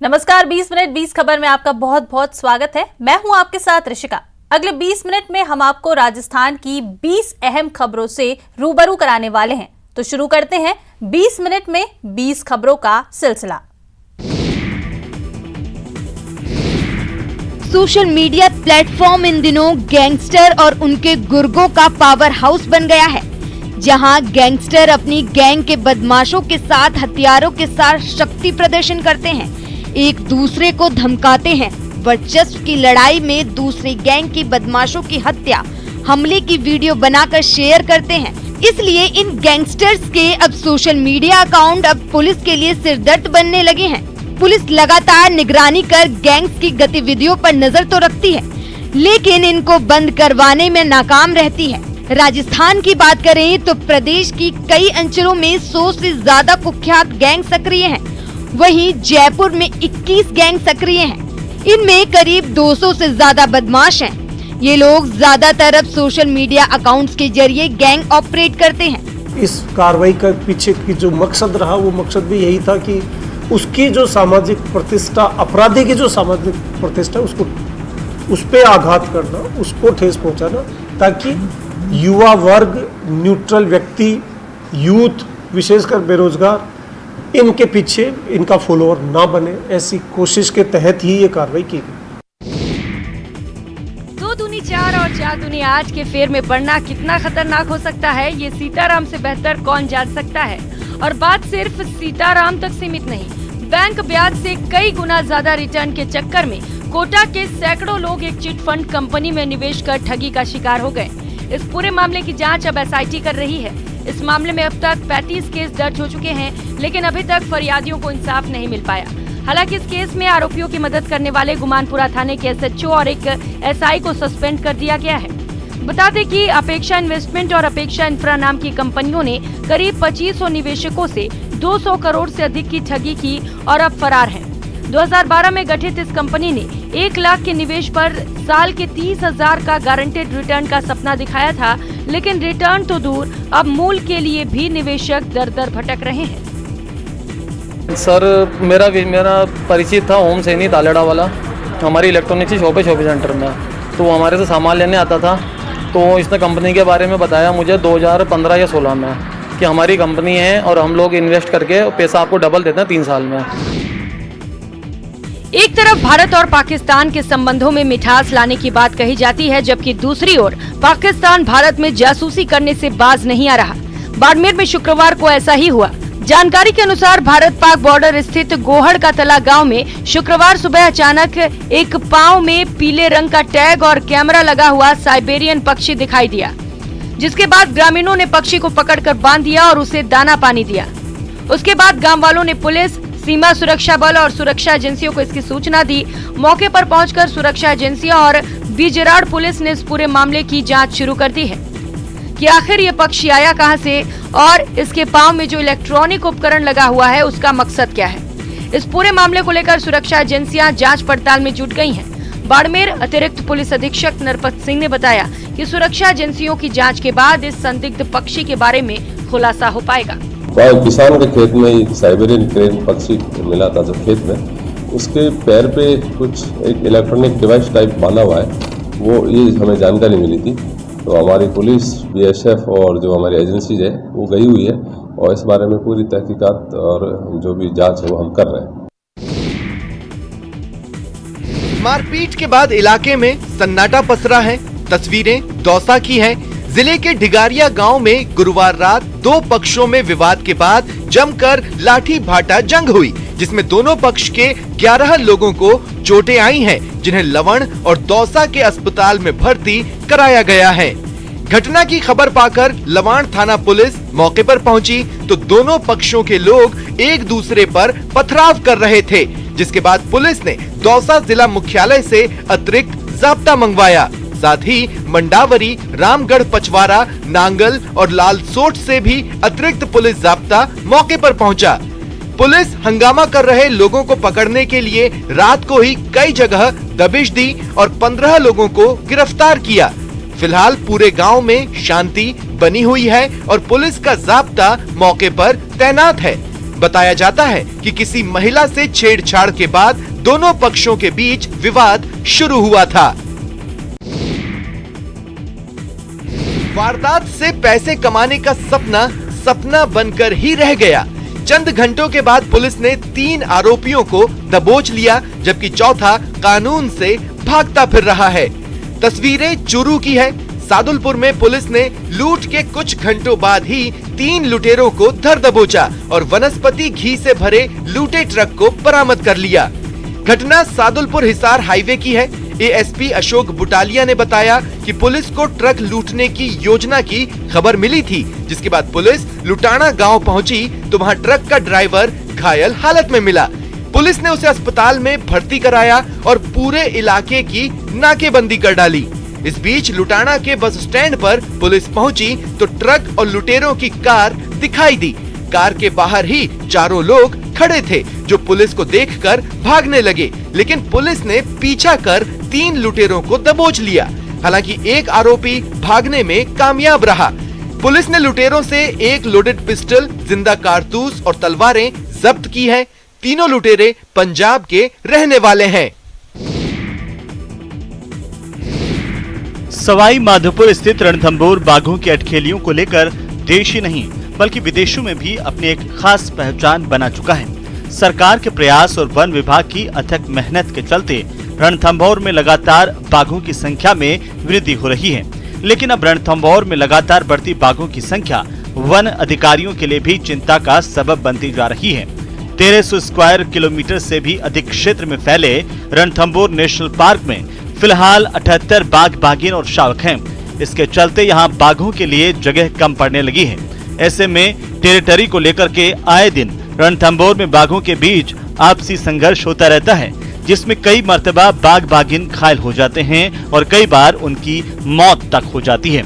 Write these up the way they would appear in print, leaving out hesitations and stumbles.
नमस्कार, 20 मिनट 20 खबर में आपका बहुत बहुत स्वागत है। मैं हूं आपके साथ ऋषिका। अगले 20 मिनट में हम आपको राजस्थान की 20 अहम खबरों से रूबरू कराने वाले हैं। तो शुरू करते हैं 20 मिनट में 20 खबरों का सिलसिला। सोशल मीडिया प्लेटफॉर्म इन दिनों गैंगस्टर और उनके गुर्गों का पावर हाउस बन गया है, जहां गैंगस्टर अपनी गैंग के बदमाशों के साथ हथियारों के साथ शक्ति प्रदर्शन करते हैं, एक दूसरे को धमकाते हैं, वर्चस्व की लड़ाई में दूसरे गैंग की बदमाशों की हत्या, हमले की वीडियो बनाकर शेयर करते हैं। इसलिए इन गैंगस्टर्स के अब सोशल मीडिया अकाउंट अब पुलिस के लिए सिरदर्द बनने लगे हैं। पुलिस लगातार निगरानी कर गैंग्स की गतिविधियों पर नजर तो रखती है, लेकिन इनको बंद करवाने में नाकाम रहती है। राजस्थान की बात करें तो प्रदेश की कई अंचलों में 100 से ज्यादा कुख्यात गैंग सक्रिय हैं। वहीं जयपुर में 21 गैंग सक्रिय हैं। इनमें करीब 200 से ज्यादा बदमाश हैं। ये लोग ज्यादातर अब सोशल मीडिया अकाउंट्स के जरिए गैंग ऑपरेट करते हैं। इस कार्रवाई का पीछे की जो मकसद रहा, वो मकसद भी यही था कि उसकी जो सामाजिक प्रतिष्ठा, अपराधी की जो सामाजिक प्रतिष्ठा, उस पे आघात करना, उसको ठेस पहुंचाना, ताकि युवा वर्ग, न्यूट्रल व्यक्ति, यूथ, विशेषकर बेरोजगार, इनके पीछे इनका फॉलोअर ना बने, ऐसी कोशिश के तहत ही ये कार्रवाई की गई। 2 दूनी 4 और 4 दूनी 8 के फेर में पड़ना कितना खतरनाक हो सकता है, ये सीताराम से बेहतर कौन जान सकता है। और बात सिर्फ सीताराम तक सीमित नहीं, बैंक ब्याज से कई गुना ज्यादा रिटर्न के चक्कर में कोटा के सैकड़ों लोग एक चिट फंड कंपनी में निवेश कर ठगी का शिकार हो गए। इस पूरे मामले की जांच अब SIT कर रही है। इस मामले में अब तक 35 केस दर्ज हो चुके हैं, लेकिन अभी तक फरियादियों को इंसाफ नहीं मिल पाया। हालांकि इस केस में आरोपियों की मदद करने वाले गुमानपुरा थाने के SHO और एक SI को सस्पेंड कर दिया गया है। बता दें कि अपेक्षा इन्वेस्टमेंट और अपेक्षा इंफ्रा नाम की कंपनियों ने करीब 2500 निवेशकों से 200 करोड़ से अधिक की ठगी की और अब फरार है। 2012 में गठित इस कंपनी ने 1 लाख के निवेश पर साल के 30,000 का गारंटेड रिटर्न का सपना दिखाया था, लेकिन रिटर्न तो दूर, अब मूल के लिए भी निवेशक दर दर भटक रहे हैं। सर मेरा परिचित था होम सैनी तालेड़ा वाला, हमारी इलेक्ट्रॉनिक्स की शॉप है शॉपिंग सेंटर में, तो वो हमारे से सामान लेने आता था। तो इसने कंपनी के बारे में बताया मुझे 2015 या 16 में कि हमारी कंपनी है और हम लोग इन्वेस्ट करके पैसा आपको डबल देते हैं 3 साल में। एक तरफ भारत और पाकिस्तान के संबंधों में मिठास लाने की बात कही जाती है, जबकि दूसरी ओर पाकिस्तान भारत में जासूसी करने से बाज नहीं आ रहा। बाड़मेर में शुक्रवार को ऐसा ही हुआ। जानकारी के अनुसार भारत पाक बॉर्डर स्थित गोहड़ का तला गाँव में शुक्रवार सुबह अचानक एक पाँव में पीले रंग का टैग और कैमरा लगा हुआ साइबेरियन पक्षी दिखाई दिया, जिसके बाद ग्रामीणों ने पक्षी को पकड़कर बांध दिया और उसे दाना पानी दिया। उसके बाद गाँव वालों ने पुलिस, सीमा सुरक्षा बल और सुरक्षा एजेंसियों को इसकी सूचना दी। मौके पर पहुंचकर सुरक्षा एजेंसियां और बिजराड़ पुलिस ने इस पूरे मामले की जांच शुरू कर दी है कि आखिर ये पक्षी आया कहां से और इसके पांव में जो इलेक्ट्रॉनिक उपकरण लगा हुआ है उसका मकसद क्या है। इस पूरे मामले को लेकर सुरक्षा एजेंसियां जांच पड़ताल में जुट गई हैं। बाड़मेर अतिरिक्त पुलिस अधीक्षक नरपत सिंह ने बताया कि सुरक्षा एजेंसियों की जाँच के बाद इस संदिग्ध पक्षी के बारे में खुलासा हो पाएगा। किसान के खेत में एक साइबेरियन क्रेन पक्षी मिला था, जो खेत में उसके पैर पे कुछ एक इलेक्ट्रॉनिक डिवाइस टाइप बांधा हुआ है, वो ये हमें जानकारी मिली थी। तो हमारी पुलिस, BSF और जो हमारी एजेंसीज है वो गई हुई है और इस बारे में पूरी तहकीकात और जो भी जांच है वो हम कर रहे हैं। मारपीट के बाद इलाके में सन्नाटा पसरा है। तस्वीरें दौसा की हैं। जिले के ढिगारिया गांव में गुरुवार रात 2 पक्षों में विवाद के बाद जमकर लाठी भाटा जंग हुई, जिसमें दोनों पक्ष के 11 लोगों को चोटें आई हैं, जिन्हें लवण और दौसा के अस्पताल में भर्ती कराया गया है। घटना की खबर पाकर लवाण थाना पुलिस मौके पर पहुंची तो दोनों पक्षों के लोग एक दूसरे पर पथराव कर रहे थे, जिसके बाद पुलिस ने दौसा जिला मुख्यालय से अतिरिक्त जाब्ता मंगवाया। साथ ही मंडावरी, रामगढ़ पचवारा, नांगल और लालसोट से भी अतिरिक्त पुलिस जाब्ता मौके पर पहुंचा। पुलिस हंगामा कर रहे लोगों को पकड़ने के लिए रात को ही कई जगह दबिश दी और 15 लोगों को गिरफ्तार किया। फिलहाल पूरे गांव में शांति बनी हुई है और पुलिस का जाब्ता मौके पर तैनात है। बताया जाता है कि किसी महिला से छेड़छाड़ के बाद दोनों पक्षों के बीच विवाद शुरू हुआ था। वारदात से पैसे कमाने का सपना बनकर ही रह गया। चंद घंटों के बाद पुलिस ने 3 आरोपियों को दबोच लिया, जबकि चौथा कानून से भागता फिर रहा है। तस्वीरें चूरू की है। सादुलपुर में पुलिस ने लूट के कुछ घंटों बाद ही 3 लुटेरों को धर दबोचा और वनस्पति घी से भरे लूटे ट्रक को बरामद कर लिया। घटना सादुलपुर हिसार हाईवे की है। एएसपी अशोक बुटालिया ने बताया कि पुलिस को ट्रक लूटने की योजना की खबर मिली थी, जिसके बाद पुलिस लुटाना गांव पहुंची तो वहां ट्रक का ड्राइवर घायल हालत में मिला। पुलिस ने उसे अस्पताल में भर्ती कराया और पूरे इलाके की नाकेबंदी कर डाली। इस बीच लुटाना के बस स्टैंड पर पुलिस पहुंची तो ट्रक और लुटेरों की कार दिखाई दी। कार के बाहर ही चारों लोग खड़े थे जो पुलिस को देखकर भागने लगे, लेकिन पुलिस ने पीछा कर 3 लुटेरों को दबोच लिया। हालांकि एक आरोपी भागने में कामयाब रहा। पुलिस ने लुटेरों से 1 लोडेड पिस्टल, जिंदा कारतूस और तलवारें जब्त की है। तीनों लुटेरे पंजाब के रहने वाले हैं। सवाई माधोपुर स्थित रणथंभौर बाघों की अटखेलियों को लेकर देश ही नहीं बल्कि विदेशों में भी अपनी एक खास पहचान बना चुका है। सरकार के प्रयास और वन विभाग की अथक मेहनत के चलते रणथंभौर में लगातार बाघों की संख्या में वृद्धि हो रही है। लेकिन अब रणथंभौर में लगातार बढ़ती बाघों की संख्या वन अधिकारियों के लिए भी चिंता का सबब बनती जा रही है। 1300 स्क्वायर किलोमीटर से भी अधिक क्षेत्र में फैले रणथंभौर नेशनल पार्क में फिलहाल 78 बाघ, बाघिन और शावक हैं। इसके चलते यहाँ बाघों के लिए जगह कम पड़ने लगी है। ऐसे में टेरिटरी को लेकर के आए दिन रणथंभौर में बाघों के बीच आपसी संघर्ष होता रहता है, जिसमें कई मर्तबा बाघ, बाघिन घायल हो जाते हैं और कई बार उनकी मौत तक हो जाती है।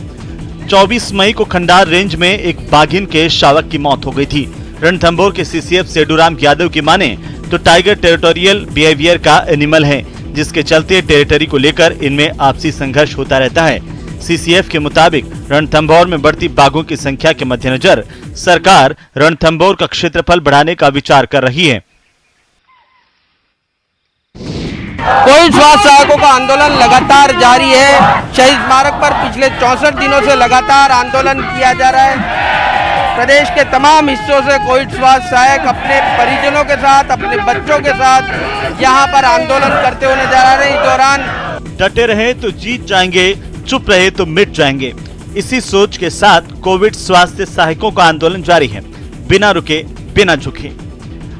24 मई को खंडार रेंज में एक बाघिन के शावक की मौत हो गई थी। रणथंभौर के सीसीएफ सेडूराम यादव की माने तो टाइगर टेरिटोरियल बिहेवियर का एनिमल है, जिसके चलते टेरिटरी को लेकर इनमें आपसी संघर्ष होता रहता है। सीसीएफ के मुताबिक रणथंभौर में बढ़ती बाघों की संख्या के मद्देनजर सरकार रणथंभौर का क्षेत्रफल बढ़ाने का विचार कर रही है। कोविड स्वास्थ्य सहायकों का आंदोलन लगातार जारी है। शहीद स्मारक पर पिछले 64 दिनों से लगातार आंदोलन किया जा रहा है। प्रदेश के तमाम हिस्सों से कोविड स्वास्थ्य सहायक अपने परिजनों के साथ, अपने बच्चों के साथ यहाँ पर आंदोलन करते हुए नजर आ रहे हैं। इस दौरान डटे रहे तो जीत जाएंगे, चुप रहे तो मिट जाएंगे। इसी सोच के साथ कोविड स्वास्थ्य सहायकों का आंदोलन जारी है, बिना रुके बिना झुके।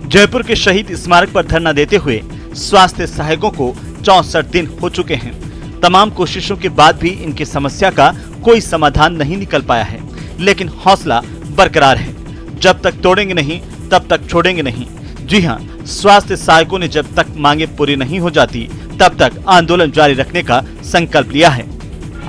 जयपुर के शहीद स्मारक पर धरना देते हुए स्वास्थ्य सहायकों को 64 दिन हो चुके हैं। तमाम कोशिशों के बाद भी इनकी समस्या का कोई समाधान नहीं निकल पाया है, लेकिन हौसला बरकरार है। जब तक तोड़ेंगे नहीं तब तक छोड़ेंगे नहीं। जी हाँ, स्वास्थ्य सहायकों ने जब तक मांगे पूरी नहीं हो जाती तब तक आंदोलन जारी रखने का संकल्प लिया है।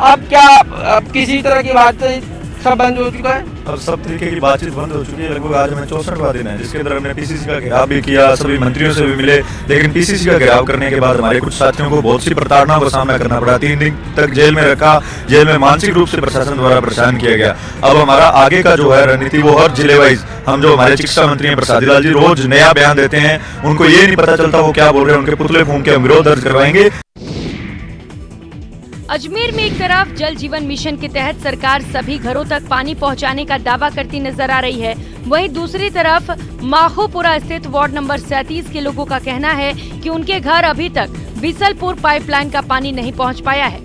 अब क्या अब किसी तरह की बातचीत सब बंद हो चुका है? अब सब तरीके की बातचीत बंद हो चुकी है। लगभग आज हमें 64वां दिन है, जिसके अंदर हमने पीसीसी का घेराव भी किया, सभी मंत्रियों से भी मिले, लेकिन पीसीसी का घेराव करने के बाद हमारे कुछ साथियों को बहुत सी प्रताड़नाओं का सामना करना पड़ा। 3 दिन तक जेल में रखा, जेल में मानसिक रूप से प्रशासन द्वारा परेशान किया गया। अब हमारा आगे का जो है रणनीति, वो हर जिले वाइज हम जो हमारे चिकित्सा मंत्री हैं प्रसादी लाल जी रोज नया बयान देते हैं, उनको ये नहीं पता चलता वो क्या बोल रहे हैं। उनके पुतले फूंक के हम विरोध दर्ज करवाएंगे। अजमेर में एक तरफ जल जीवन मिशन के तहत सरकार सभी घरों तक पानी पहुंचाने का दावा करती नजर आ रही है, वहीं दूसरी तरफ माखोपुरा स्थित वार्ड नंबर 37 के लोगों का कहना है कि उनके घर अभी तक बिसलपुर पाइपलाइन का पानी नहीं पहुंच पाया है।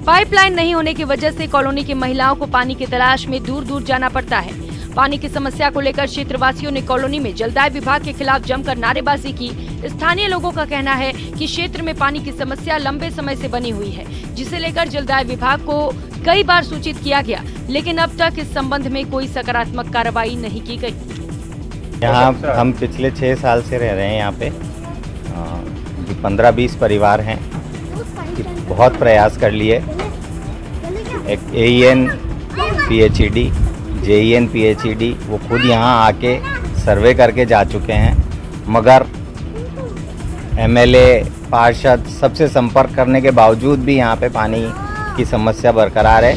पाइपलाइन नहीं होने की वजह से कॉलोनी की महिलाओं को पानी की तलाश में दूर दूर जाना पड़ता है। पानी की समस्या को लेकर क्षेत्रवासियों ने कॉलोनी में जलदाय विभाग के खिलाफ जमकर नारेबाजी की। स्थानीय लोगों का कहना है कि क्षेत्र में पानी की समस्या लंबे समय से बनी हुई है, जिसे लेकर जलदाय विभाग को कई बार सूचित किया गया, लेकिन अब तक इस संबंध में कोई सकारात्मक कार्रवाई नहीं की गई। यहाँ हम पिछले 6 साल से रह रहे हैं। यहाँ पे 15-20 परिवार हैं। बहुत प्रयास कर लिए। एक AEN PHED, JEN PHED वो खुद यहाँ आके सर्वे करके जा चुके हैं, मगर MLA, पार्षद सबसे संपर्क करने के बावजूद भी यहाँ पे पानी की समस्या बरकरार है।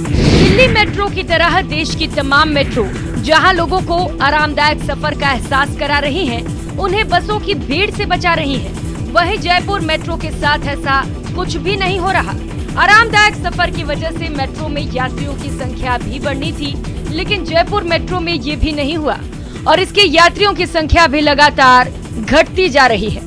दिल्ली मेट्रो की तरह देश की तमाम मेट्रो जहां लोगों को आरामदायक सफर का एहसास करा रही हैं, उन्हें बसों की भीड़ से बचा रही हैं। वहीं जयपुर मेट्रो के साथ ऐसा कुछ भी नहीं हो रहा। आरामदायक सफर की वजह से मेट्रो में यात्रियों की संख्या भी बढ़नी थी, लेकिन जयपुर मेट्रो में ये भी नहीं हुआ और इसके यात्रियों की संख्या भी लगातार घटती जा रही है।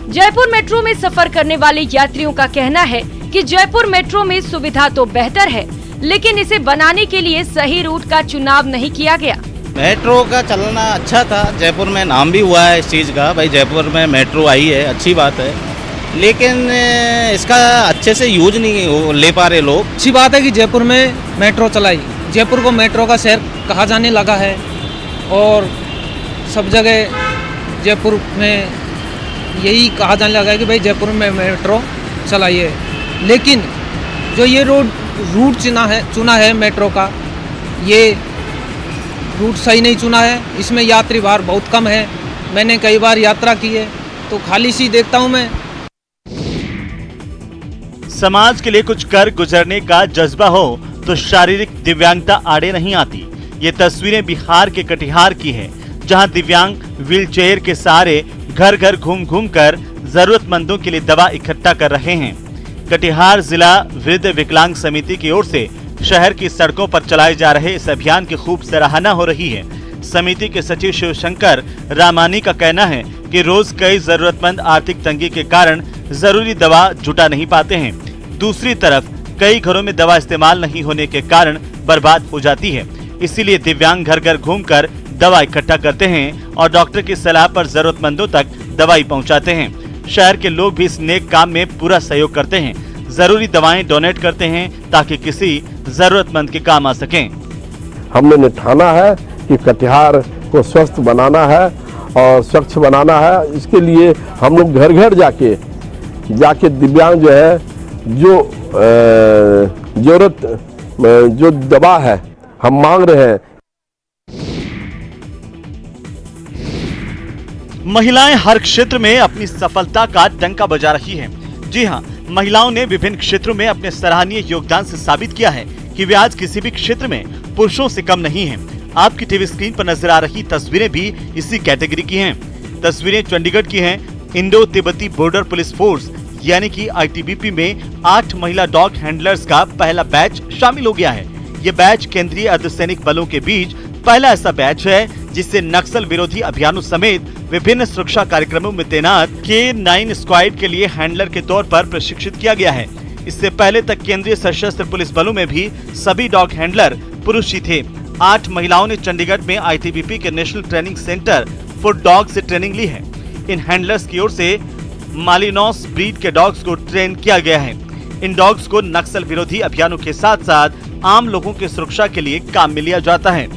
जयपुर मेट्रो में सफर करने वाले यात्रियों का कहना है कि जयपुर मेट्रो में सुविधा तो बेहतर है, लेकिन इसे बनाने के लिए सही रूट का चुनाव नहीं किया गया। मेट्रो का चलना अच्छा था, जयपुर में नाम भी हुआ है इस चीज़ का, भाई जयपुर में मेट्रो आई है, अच्छी बात है, लेकिन इसका अच्छे से यूज नहीं ले पा रहे लोग। अच्छी बात है कि जयपुर में मेट्रो चलाई, जयपुर को मेट्रो का शहर कहा जाने लगा है और सब जगह जयपुर में यही कहा जाने लगा है कि भाई जयपुर में मेट्रो चलाइए। लेकिन जो ये रूट चुना है मेट्रो का, ये रूट सही नहीं चुना है। इसमें यात्री भार बहुत कम है। मैंने कई बार यात्रा की है तो खाली सी देखता हूँ मैं। समाज के लिए कुछ कर गुजरने का जज्बा हो तो शारीरिक दिव्यांगता आड़े नहीं आती। ये तस्वीरें बिहार के कटिहार की है, जहां दिव्यांग व्हीलचेयर के सहारे घर घर घूम कर जरूरतमंदों के लिए दवा इकट्ठा कर रहे हैं। कटिहार जिला वृद्ध विकलांग समिति की ओर से शहर की सड़कों पर चलाए जा रहे इस अभियान की खूब सराहना हो रही है। समिति के सचिव शिवशंकर रामानी का कहना है कि रोज कई जरूरतमंद आर्थिक तंगी के कारण जरूरी दवा जुटा नहीं पाते हैं। दूसरी तरफ कई घरों में दवा इस्तेमाल नहीं होने के कारण बर्बाद हो जाती है। इसीलिए दिव्यांग घर घर घूमकर दवा इकट्ठा करते हैं और डॉक्टर की सलाह पर जरूरतमंदों तक दवाई पहुंचाते हैं। शहर के लोग भी इस नेक काम में पूरा सहयोग करते हैं, जरूरी दवाएं डोनेट करते हैं ताकि किसी जरूरतमंद के काम आ सकें। हमने ठाना है कि कटिहार को स्वस्थ बनाना है और स्वच्छ बनाना है। इसके लिए हम लोग घर घर जाके दिव्यांग जो है, जो जरूरत जो दवा है हम मांग रहे हैं। महिलाएं हर क्षेत्र में अपनी सफलता का डंका बजा रही हैं। जी हां, महिलाओं ने विभिन्न क्षेत्रों में अपने सराहनीय योगदान से साबित किया है कि वे आज किसी भी क्षेत्र में पुरुषों से कम नहीं हैं। आपकी टीवी स्क्रीन पर नजर आ रही तस्वीरें भी इसी कैटेगरी की हैं। तस्वीरें चंडीगढ़ की हैं। इंडो तिब्बती बॉर्डर पुलिस फोर्स यानी कि ITBP में 8 महिला डॉग हैंडलर्स का पहला बैच शामिल हो गया है। ये बैच केंद्रीय अर्धसैनिक बलों के बीच पहला ऐसा बैच है जिससे नक्सल विरोधी अभियानों समेत विभिन्न सुरक्षा कार्यक्रमों में तैनात K9 स्क्वाड के लिए हैंडलर के तौर पर प्रशिक्षित किया गया है। इससे पहले तक केंद्रीय सशस्त्र पुलिस बलों में भी सभी डॉग हैंडलर पुरुष ही थे। 8 महिलाओं ने चंडीगढ़ में ITBP के national training centre for dog से ट्रेनिंग ली है। इन हैंडलर्स की ओर से मालिनोस ब्रीड के डॉग्स को ट्रेन किया गया है। इन डॉग्स को नक्सल विरोधी अभियानों के साथ साथ आम लोगों की सुरक्षा के लिए काम में लिया जाता है।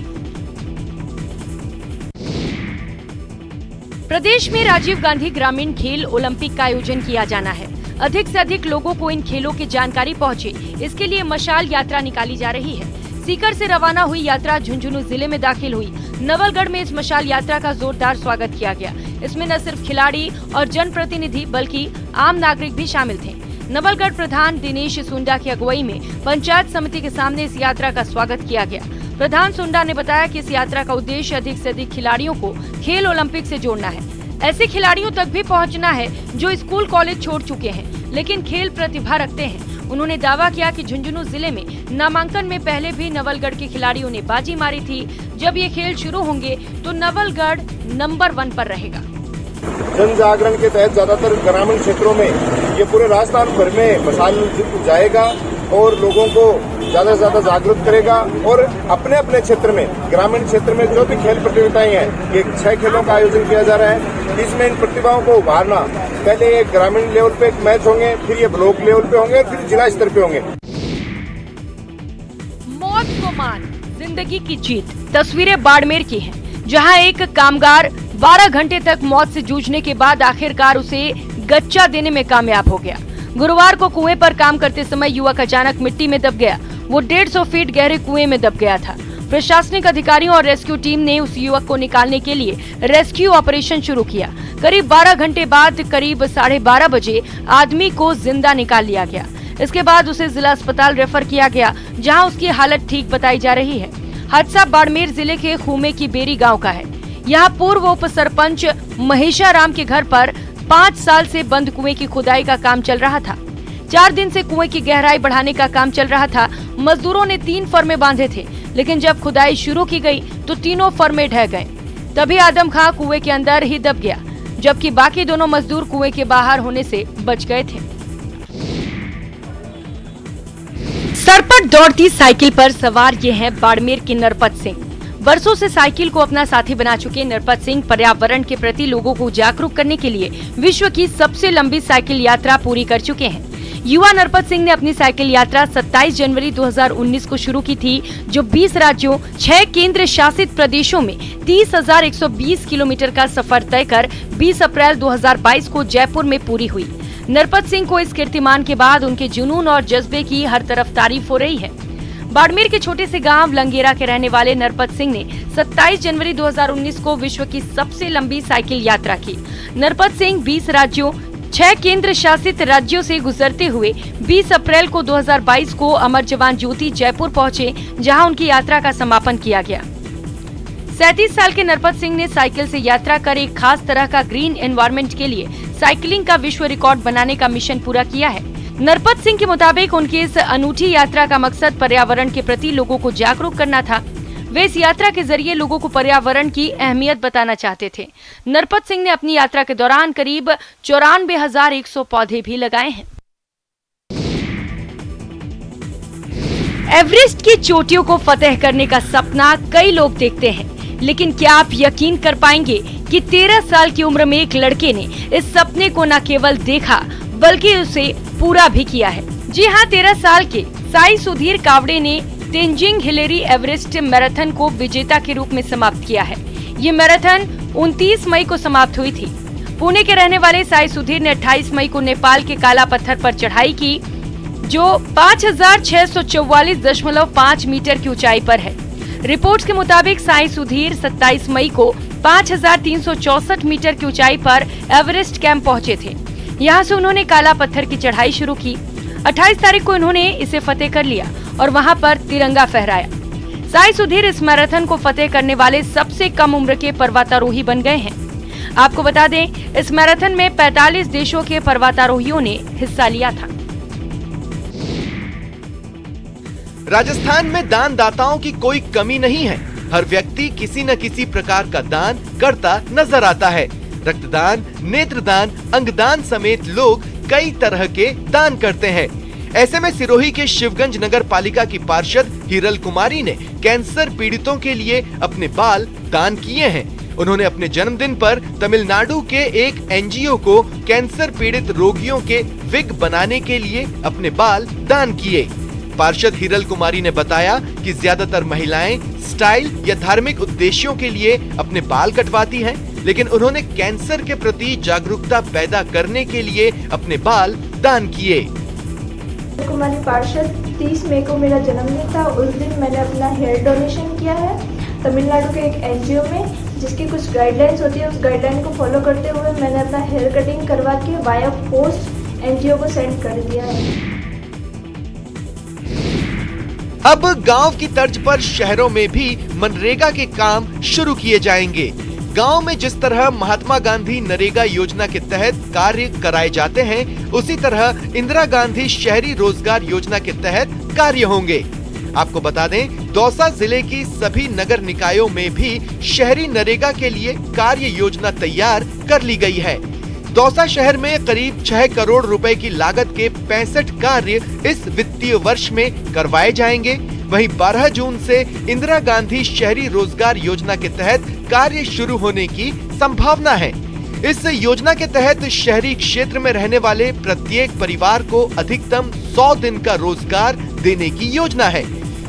प्रदेश में राजीव गांधी ग्रामीण खेल ओलंपिक का आयोजन किया जाना है। अधिक से अधिक लोगों को इन खेलों की जानकारी पहुंचे, इसके लिए मशाल यात्रा निकाली जा रही है। सीकर से रवाना हुई यात्रा झुंझुनू जिले में दाखिल हुई। नवलगढ़ में इस मशाल यात्रा का जोरदार स्वागत किया गया। इसमें न सिर्फ खिलाड़ी और जनप्रतिनिधि बल्कि आम नागरिक भी शामिल थे। नवलगढ़ प्रधान दिनेश सुंडा की अगुवाई में पंचायत समिति के सामने इस यात्रा का स्वागत किया गया। प्रधान सुंडा ने बताया कि इस यात्रा का उद्देश्य अधिक से अधिक खिलाड़ियों को खेल ओलंपिक से जोड़ना है। ऐसे खिलाड़ियों तक भी पहुंचना है जो स्कूल कॉलेज छोड़ चुके हैं लेकिन खेल प्रतिभा रखते हैं। उन्होंने दावा किया कि झुंझुनू जिले में नामांकन में पहले भी नवलगढ़ के खिलाड़ियों ने बाजी मारी थी। जब ये खेल शुरू होंगे तो नवलगढ़ नंबर 1 पर रहेगा। जन जागरण के तहत ज्यादातर ग्रामीण क्षेत्रों में ये पूरे राजस्थान भर में मशाल जाएगा और लोगों को ज्यादा से ज्यादा जागरूक करेगा और अपने अपने क्षेत्र में, ग्रामीण क्षेत्र में जो भी खेल प्रतियोगिताएं हैं, ये 6 खेलों का आयोजन किया जा रहा है। इसमें इन प्रतिभाओं को उभारना, पहले ये ग्रामीण लेवल पे एक मैच होंगे, फिर ये ब्लॉक लेवल पे होंगे, फिर जिला स्तर पे होंगे। मौत को मान, जिंदगी की जीत। तस्वीरें बाड़मेर की हैं, जहां एक कामगार 12 घंटे तक मौत से जूझने के बाद आखिरकार उसे गच्चा देने में कामयाब हो गया। गुरुवार को कुएं पर काम करते समय युवक अचानक मिट्टी में दब गया। वो 150 फीट गहरे कुएं में दब गया था। प्रशासनिक अधिकारियों और रेस्क्यू टीम ने उस युवक को निकालने के लिए रेस्क्यू ऑपरेशन शुरू किया। करीब 12 घंटे बाद करीब 12:30 बजे आदमी को जिंदा निकाल लिया गया। इसके बाद उसे जिला अस्पताल रेफर किया गया, जहां उसकी हालत ठीक बताई जा रही है। हादसा बाड़मेर जिले के खूमे की बेरी गांव का है। यहाँ पूर्व उप सरपंच महेशाराम के घर पर 5 साल से बंद कुएं की खुदाई का काम चल रहा था। 4 दिन से कुएं की गहराई बढ़ाने का काम चल रहा था। मजदूरों ने 3 फर्मे बांधे थे, लेकिन जब खुदाई शुरू की गई तो तीनों फर्मे ढह गए। तभी आदम खां कुएं के अंदर ही दब गया, जबकि बाकी दोनों मजदूर कुएं के बाहर होने से बच गए थे। सर पर दौड़ती साइकिल पर सवार ये हैं बाड़मेर के नरपत सिंह। बरसों से साइकिल को अपना साथी बना चुके नरपत सिंह पर्यावरण के प्रति लोगों को जागरूक करने के लिए विश्व की सबसे लंबी साइकिल यात्रा पूरी कर चुके हैं। युवा नरपत सिंह ने अपनी साइकिल यात्रा 27 जनवरी 2019 को शुरू की थी, जो 20 राज्यों, 6 केंद्र शासित प्रदेशों में 30,120 किलोमीटर का सफर तय कर 20 अप्रैल 2022 को जयपुर में पूरी हुई। नरपत सिंह को इस कीर्तिमान के बाद उनके जुनून और जज्बे की हर तरफ तारीफ हो रही है। बाड़मेर के छोटे से गांव लंगेरा के रहने वाले नरपत सिंह ने 27 जनवरी 2019 को विश्व की सबसे लंबी साइकिल यात्रा की। नरपत सिंह 20 राज्यों, 6 केंद्र शासित राज्यों से गुजरते हुए 20 अप्रैल को 2022 को अमर जवान ज्योति जयपुर पहुंचे, जहां उनकी यात्रा का समापन किया गया। 37 साल के नरपत सिंह ने साइकिल से यात्रा कर एक खास तरह का ग्रीन एनवायरनमेंट के लिए साइकिलिंग का विश्व रिकॉर्ड बनाने का मिशन पूरा किया है। नरपत सिंह के मुताबिक उनकी इस अनूठी यात्रा का मकसद पर्यावरण के प्रति लोगों को जागरूक करना था। वे इस यात्रा के जरिए लोगों को पर्यावरण की अहमियत बताना चाहते थे। नरपत सिंह ने अपनी यात्रा के दौरान करीब 94,100 पौधे भी लगाए हैं। एवरेस्ट की चोटियों को फतेह करने का सपना कई लोग देखते हैं, लेकिन क्या आप यकीन कर पाएंगे कि 13 साल की उम्र में एक लड़के ने इस सपने को न केवल देखा बल्कि उसे पूरा भी किया है। जी हाँ, 13 साल के साई सुधीर कावड़े ने तेंजिंग हिलेरी एवरेस्ट मैराथन को विजेता के रूप में समाप्त किया है। ये मैराथन 29 मई को समाप्त हुई थी। पुणे के रहने वाले साई सुधीर ने 28 मई को नेपाल के काला पत्थर पर चढ़ाई की, जो 5,644.5 मीटर की ऊंचाई पर है। रिपोर्ट्स के मुताबिक साई सुधीर 27 मई को 5,364 मीटर की ऊंचाई पर एवरेस्ट कैंप पहुंचे थे। यहां से उन्होंने काला पत्थर की चढ़ाई शुरू की। 28 तारीख को उन्होंने इसे फतेह कर लिया और वहां पर तिरंगा फहराया। साई सुधीर इस मैराथन को फतेह करने वाले सबसे कम उम्र के पर्वतारोही बन गए हैं। आपको बता दें, इस मैराथन में 45 देशों के पर्वतारोहियों ने हिस्सा लिया था। राजस्थान में दानदाताओं की कोई कमी नहीं है। हर व्यक्ति किसी न किसी प्रकार का दान करता नजर आता है। रक्तदान, नेत्रदान, अंगदान समेत लोग कई तरह के दान करते हैं। ऐसे में सिरोही के शिवगंज नगर पालिका की पार्षद हिरल कुमारी ने कैंसर पीड़ितों के लिए अपने बाल दान किए हैं। उन्होंने अपने जन्मदिन पर तमिलनाडु के एक एनजीओ को कैंसर पीड़ित रोगियों के विग बनाने के लिए अपने बाल दान किए। पार्षद हिरल कुमारी ने बताया कि ज्यादातर महिलाएं स्टाइल या धार्मिक उद्देश्यों के लिए अपने बाल कटवाती हैं, लेकिन उन्होंने कैंसर के प्रति जागरूकता पैदा करने के लिए अपने बाल दान किए। कुमारी पार्षद 30 मई को मेरा जन्मदिन था। उस दिन मैंने अपना हेयर डोनेशन किया है तमिलनाडु के एक एनजीओ में, जिसकी कुछ गाइडलाइंस होती है। उस गाइडलाइन को फॉलो करते हुए मैंने अपना हेयर कटिंग करवा के वाया पोस्ट एनजीओ को सेंड कर दिया है। अब गांव की तर्ज पर शहरों में भी मनरेगा के काम शुरू किए जाएंगे। गांव में जिस तरह महात्मा गांधी नरेगा योजना के तहत कार्य कराए जाते हैं, उसी तरह इंदिरा गांधी शहरी रोजगार योजना के तहत कार्य होंगे। आपको बता दें, दौसा जिले की सभी नगर निकायों में भी शहरी नरेगा के लिए कार्य योजना तैयार कर ली गई है। दौसा शहर में करीब 6 करोड़ रुपए की लागत के 65 कार्य इस वित्तीय वर्ष में करवाए जाएंगे। वहीं 12 जून से इंदिरा गांधी शहरी रोजगार योजना के तहत कार्य शुरू होने की संभावना है। इस योजना के तहत शहरी क्षेत्र में रहने वाले प्रत्येक परिवार को अधिकतम 100 दिन का रोजगार देने की योजना है।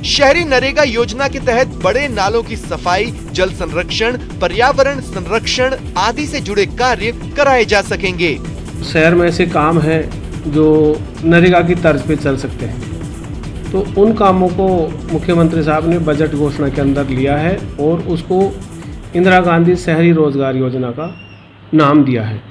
शहरी नरेगा योजना के तहत बड़े नालों की सफाई, जल संरक्षण, पर्यावरण संरक्षण आदि से जुड़े कार्य कराए जा सकेंगे। शहर में ऐसे काम हैं जो नरेगा की तर्ज पे चल सकते हैं, तो उन कामों को मुख्यमंत्री साहब ने बजट घोषणा के अंदर लिया है और उसको इंदिरा गांधी शहरी रोजगार योजना का नाम दिया है।